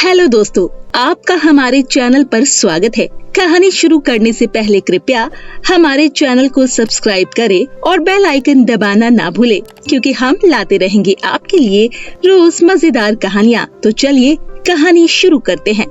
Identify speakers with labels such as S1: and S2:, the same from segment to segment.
S1: Hello दोस्तों, आपका हमारे चैनल पर स्वागत है। कहानी शुरू करने से पहले कृपया हमारे चैनल को सब्सक्राइब करें और बेल आइकन दबाना ना भूलें, क्योंकि हम लाते रहेंगे आपके लिए रोज मजेदार कहानियाँ। तो चलिए कहानी शुरू करते हैं।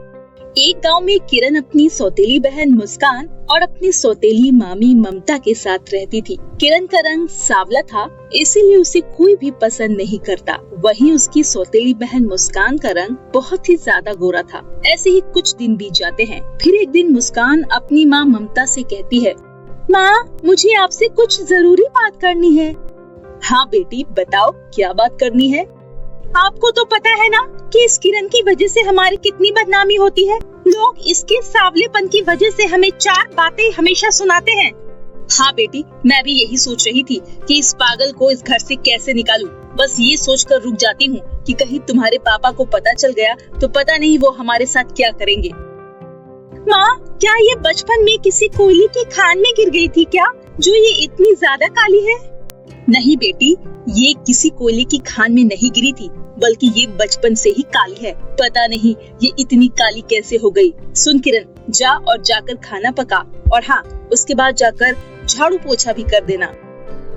S1: एक गांव में किरण अपनी सौतेली बहन मुस्कान और अपनी सौतेली मामी ममता के साथ रहती थी। किरण का रंग सांवला था, इसीलिए उसे कोई भी पसंद नहीं करता। वहीं उसकी सौतेली बहन मुस्कान का रंग बहुत ही ज्यादा गोरा था। ऐसे ही कुछ दिन बीत जाते हैं। फिर एक दिन मुस्कान अपनी माँ ममता से कहती है, माँ, मुझे आपसे कुछ जरूरी बात करनी है। हाँ बेटी, बताओ क्या बात करनी है। आपको तो पता है ना कि इस किरण की वजह से हमारी कितनी बदनामी होती है। लोग इसके सांवलेपन की वजह से हमें 4 बातें हमेशा सुनाते हैं। हाँ बेटी, मैं भी यही सोच रही थी कि इस पागल को इस घर से कैसे निकालूं। बस ये सोचकर रुक जाती हूँ कि कहीं तुम्हारे पापा को पता चल गया तो पता नहीं वो हमारे साथ क्या करेंगे। माँ, क्या ये बचपन में किसी कोयले की खान में गिर गई थी क्या, जो ये इतनी ज्यादा काली है? नहीं बेटी, ये किसी कोयले की खान में नहीं गिरी थी, बल्कि ये बचपन से ही काली है। पता नहीं ये इतनी काली कैसे हो गई। सुन किरण, जा और जाकर खाना पका, और हाँ, उसके बाद जाकर झाड़ू पोछा भी कर देना।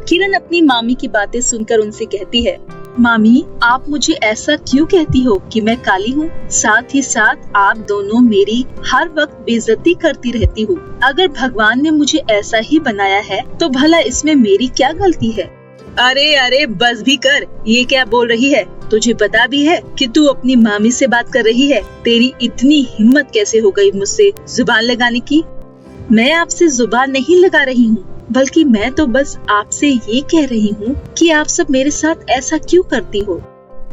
S1: किरण अपनी मामी की बातें सुनकर उनसे कहती है, मामी, आप मुझे ऐसा क्यों कहती हो कि मैं काली हूँ? साथ ही साथ आप दोनों मेरी हर वक्त बेइज्जती करती रहती हो। अगर भगवान ने मुझे ऐसा ही बनाया है तो भला इसमें मेरी क्या गलती है? अरे बस भी कर, ये क्या बोल रही है? तुझे पता भी है कि तू अपनी मामी से बात कर रही है। तेरी इतनी हिम्मत कैसे हो गई मुझसे जुबान लगाने की? मैं आपसे जुबान नहीं लगा रही हूँ, बल्कि मैं तो बस आपसे ये कह रही हूँ कि आप सब मेरे साथ ऐसा क्यों करती हो?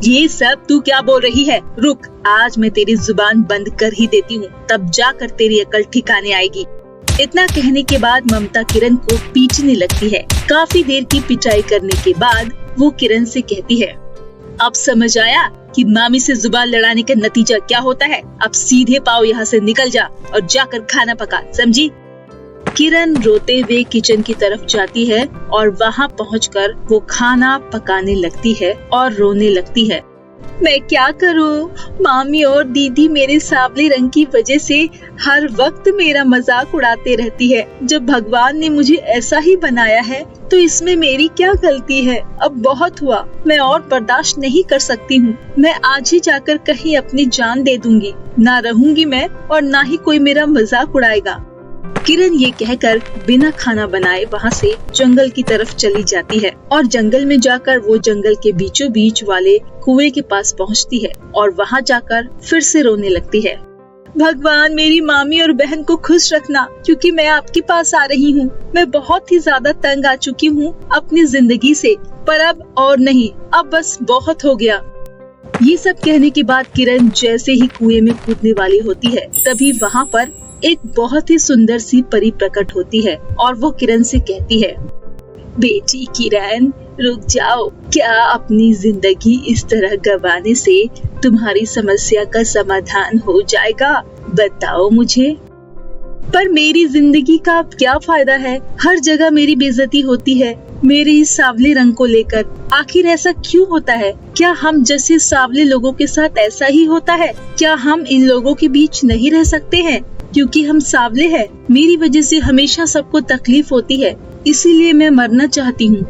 S1: ये सब तू क्या बोल रही है? रुक, आज मैं तेरी जुबान बंद कर ही देती हूँ, तब जाकर तेरी अकल ठिकाने आएगी। इतना कहने के बाद ममता किरण को पीटने लगती है। काफी देर की पिटाई करने के बाद वो किरण से कहती है, अब समझ आया कि मामी से जुबान लड़ाने का नतीजा क्या होता है। अब सीधे पाँव यहाँ से निकल जा और जाकर खाना पका, समझी? किरण रोते हुए किचन की तरफ जाती है और वहाँ पहुंचकर वो खाना पकाने लगती है और रोने लगती है। मैं क्या करूं? मामी और दीदी मेरे सांवले रंग की वजह से हर वक्त मेरा मजाक उड़ाते रहती है। जब भगवान ने मुझे ऐसा ही बनाया है तो इसमें मेरी क्या गलती है? अब बहुत हुआ, मैं और बर्दाश्त नहीं कर सकती हूँ। मैं आज ही जाकर कहीं अपनी जान दे दूंगी। ना रहूंगी मैं और ना ही कोई मेरा मजाक उड़ाएगा। किरण ये कहकर बिना खाना बनाए वहाँ से जंगल की तरफ चली जाती है और जंगल में जाकर वो जंगल के बीचों बीच वाले कुएं के पास पहुँचती है और वहाँ जाकर फिर से रोने लगती है। भगवान, मेरी मामी और बहन को खुश रखना, क्योंकि मैं आपके पास आ रही हूँ। मैं बहुत ही ज्यादा तंग आ चुकी हूँ अपनी जिंदगी से, पर अब और नहीं, अब बस बहुत हो गया। ये सब कहने के बाद किरण जैसे ही कुएं में कूदने वाली होती है, तभी वहाँ पर एक बहुत ही सुंदर सी परी प्रकट होती है और वो किरण से कहती है, बेटी किरण, रुक जाओ। क्या अपनी जिंदगी इस तरह गंवाने से तुम्हारी समस्या का समाधान हो जाएगा? बताओ मुझे। पर मेरी जिंदगी का अब क्या फायदा है? हर जगह मेरी बेइज्जती होती है मेरे इस सांवले रंग को लेकर। आखिर ऐसा क्यों होता है? क्या हम जैसे सांवले लोगों के साथ ऐसा ही होता है? क्या हम इन लोगों के बीच नहीं रह सकते हैं क्योंकि हम सांवले हैं? मेरी वजह से हमेशा सबको तकलीफ होती है, इसीलिए मैं मरना चाहती हूँ।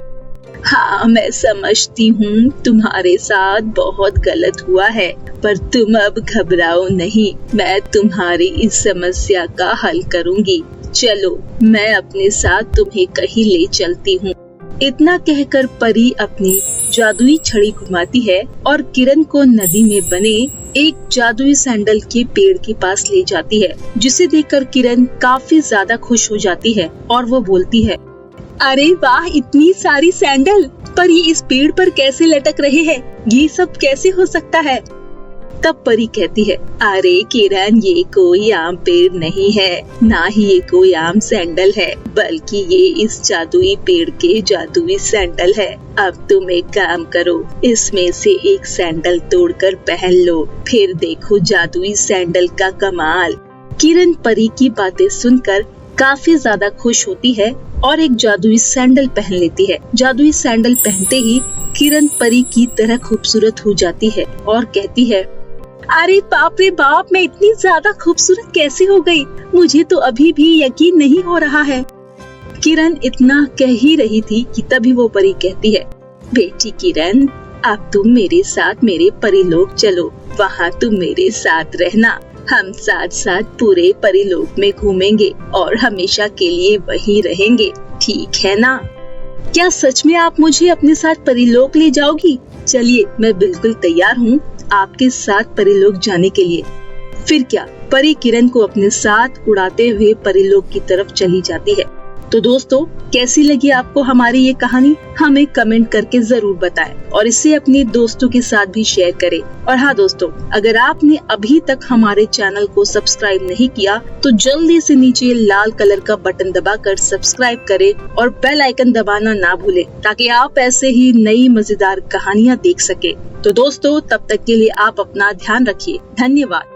S1: हाँ, मैं समझती हूँ तुम्हारे साथ बहुत गलत हुआ है, पर तुम अब घबराओ नहीं। मैं तुम्हारी इस समस्या का हल करूँगी। चलो, मैं अपने साथ तुम्हें कहीं ले चलती हूँ। इतना कहकर परी अपनी जादुई छड़ी घुमाती है और किरण को नदी में बने एक जादुई सैंडल के पेड़ के पास ले जाती है, जिसे देखकर किरण काफी ज्यादा खुश हो जाती है और वो बोलती है, अरे वाह, इतनी सारी सैंडल! पर ये इस पेड़ पर कैसे लटक रहे हैं? ये सब कैसे हो सकता है? तब परी कहती है, अरे किरण, ये कोई आम पेड़ नहीं है, ना ही ये कोई आम सैंडल है, बल्कि ये इस जादुई पेड़ के जादुई सैंडल है। अब तुम एक काम करो, इसमें से एक सैंडल तोड़कर पहन लो, फिर देखो जादुई सैंडल का कमाल। किरण परी की बातें सुनकर काफी ज्यादा खुश होती है और एक जादुई सैंडल पहन लेती है। जादुई सैंडल पहनते ही किरण परी की तरह खूबसूरत हो जाती है और कहती है, अरे बाप रे बाप, मैं इतनी ज्यादा खूबसूरत कैसे हो गई? मुझे तो अभी भी यकीन नहीं हो रहा है। किरण इतना कह ही रही थी कि तभी वो परी कहती है, बेटी किरण, अब तुम मेरे साथ मेरे परीलोक चलो, वहाँ तुम मेरे साथ रहना। हम साथ साथ पूरे परीलोक में घूमेंगे और हमेशा के लिए वहीं रहेंगे, ठीक है ना? क्या सच में आप मुझे अपने साथ परीलोक ले जाओगी? चलिए, मैं बिल्कुल तैयार हूँ आपके साथ परीलोक जाने के लिए। फिर क्या, परी किरण को अपने साथ उड़ाते हुए परीलोक की तरफ चली जाती है। तो दोस्तों, कैसी लगी आपको हमारी ये कहानी? हमें कमेंट करके जरूर बताएं और इसे अपने दोस्तों के साथ भी शेयर करें। और हाँ दोस्तों, अगर आपने अभी तक हमारे चैनल को सब्सक्राइब नहीं किया तो जल्दी से नीचे लाल कलर का बटन दबाकर सब्सक्राइब करें और बेल आइकन दबाना ना भूलें, ताकि आप ऐसे ही नई मजेदार कहानियाँ देख सके। तो दोस्तों, तब तक के लिए आप अपना ध्यान रखिए। धन्यवाद।